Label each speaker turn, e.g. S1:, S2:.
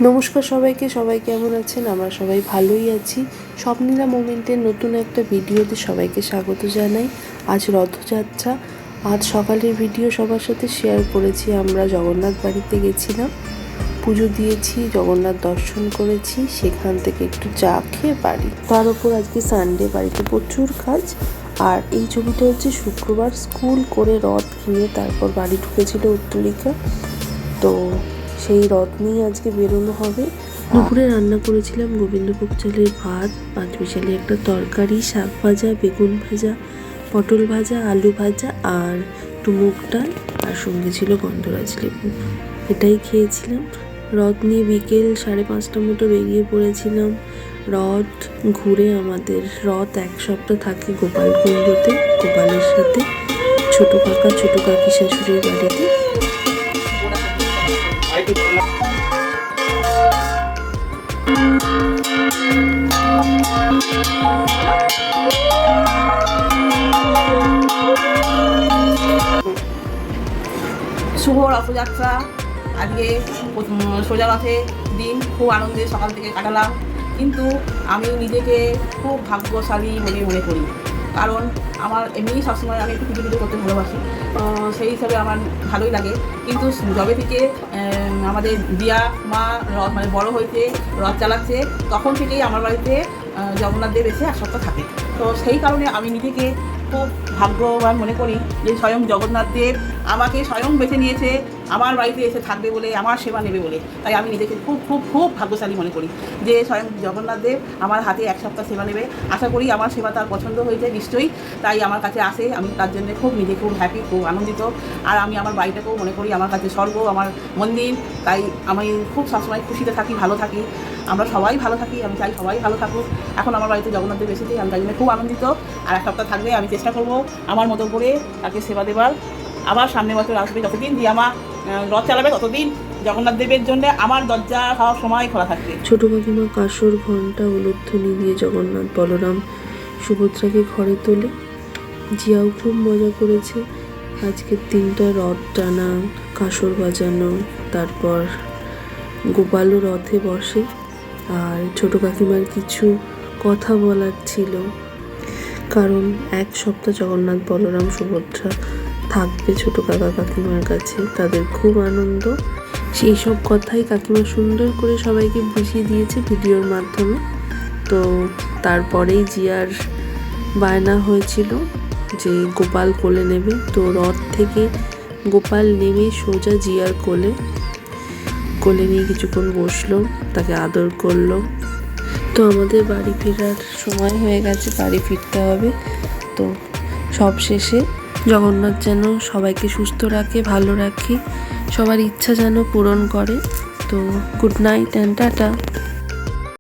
S1: নমস্কার সবাইকে, সবাই কেমন আছেন? আমরা সবাই ভালোই আছি। স্বপ্নীলা মোমেন্টের নতুন একটা ভিডিওতে সবাইকে স্বাগত জানাই। আজ রথযাত্রা। আজ সকালের ভিডিও সবার সাথে শেয়ার করেছি। আমরা জগন্নাথ বাড়িতে গেছিলাম, পুজো দিয়েছি, জগন্নাথ দর্শন করেছি, সেখান থেকে একটু চা খেয়ে বাড়ি। তার উপর আজকে সানডে, বাড়িতে প্রচুর কাজ। আর এই ছবিটা হচ্ছে শুক্রবার স্কুল করে রথ কিনে তারপর বাড়ি ঢুকেছিল উত্তরিকা। তো সেই রথ নিয়ে আজকে বেরোনো হবে। দুপুরে রান্না করেছিলাম গোবিন্দভোগ চালের ভাত, পাঁচমিশালি একটা তরকারি, শাক ভাজা, বেগুন ভাজা, পটল ভাজা, আলু ভাজা আর একটু মুগ ডাল, আর সঙ্গে ছিল গন্ধরাজ লেবু। এটাই খেয়েছিলাম। রথ নিয়ে বিকেল 5:30টার মতো বেরিয়ে পড়েছিলাম। রথ ঘুরে আমাদের রথ এক সপ্তাহ থাকে গোপালকুণ্ডতে, গোপালের সাথে ছোট কাকা ছোট কাকি শাশুড়ির বাড়িতে।
S2: শুভ রথযাত্রা। আজকে সোজা রথের দিন খুব আনন্দে সকাল থেকে কাটালাম, কিন্তু আমি নিজেকে খুব ভাগ্যশালী বলে মনে করি। কারণ আমার এমনি সবসময় আমি একটু পুজো করতে ভালোবাসি, সেই হিসাবে আমার ভালোই লাগে। কিন্তু যবে থেকে আমাদের দিয়া মা রথ বড়ো হয়েছে, রথ চালাচ্ছে, তখন থেকেই আমার বাড়িতে জগন্নাথ দেব এসে এক সপ্তাহ থাকে। তো সেই কারণে আমি নিজেকে খুব ভাগ্যবান মনে করি যে স্বয়ং জগন্নাথ দেব আমাকে স্বয়ং বেছে নিয়েছে আমার বাড়িতে এসে থাকবে বলে, আমার সেবা নেবে বলে। তাই আমি নিজেকে খুব খুব খুব ভাগ্যশালী মনে করি যে স্বয়ং জগন্নাথ দেব আমার হাতে এক সপ্তাহ সেবা নেবে। আশা করি আমার সেবা তার পছন্দ হয়েছে নিশ্চয়ই, তাই আমার কাছে আসে। আমি তার জন্য খুব হ্যাপি, খুব আনন্দিত। আর আমি আমার বাড়িটাকেও মনে করি আমার কাছে স্বর্গ, আমার মন্দির। তাই আমি খুব সবসময় খুশিতে থাকি, ভালো থাকি। আমরা সবাই ভালো থাকি, আমি চাই সবাই ভালো থাকুক। এখন আমার বাড়িতে জগন্নাথ দেব এসেছে, আমি তাই জন্য খুব আনন্দিত। আর এক সপ্তাহ থাকবে, আমি চেষ্টা করবো আমার মতো করে তাকে সেবা দেবার। আবার সামনে বছর আসবে, যতদিন দিয়ে আমার রথ চালাবে ততদিন জগন্নাথ দেবের জন্য আমার দরজা সব সময় খোলা থাকবে।
S1: ছোট কাকিমা কাঁসর ঘণ্টা উলুধ্বনি দিয়ে জগন্নাথ, বলরাম, সুভদ্রাকে ঘরে তোলে। জিয়াও খুব মজা করেছে। আজকের দিনটা রথ টানা, কাঁসর বাজানো, তারপর গোপালও রথে বসে। আর ছোট কাকিমার কিছু কথা বলার ছিল, কারণ এক সপ্তাহ জগন্নাথ, বলরাম, সুভদ্রা থাকবে ছোট কাকা কাকিমার কাছে। তাদের খুব আনন্দ। সেই সব কথাই কাকিমা সুন্দর করে সবাইকে বুঝিয়ে দিয়েছে ভিডিওর মাধ্যমে। তো তারপরেই জিয়ার বায়না হয়েছিল যে গোপাল কোলে নেবে। তো রথ থেকে গোপাল নেমে সোজা জিয়ার কোলে নিয়ে কিছুক্ষণ বসলো, তাকে আদর করলো। তো আমাদের বাড়ি ফেরার সময় হয়ে গেছে, বাড়ি ফিরতে হবে। তো সব শেষে জগন্নাথ যেন সবাইকে সুস্থ রাখে, ভালো রাখে, সবার ইচ্ছা যেন পূরণ করে। তো গুড নাইট অ্যান্ড টাটা।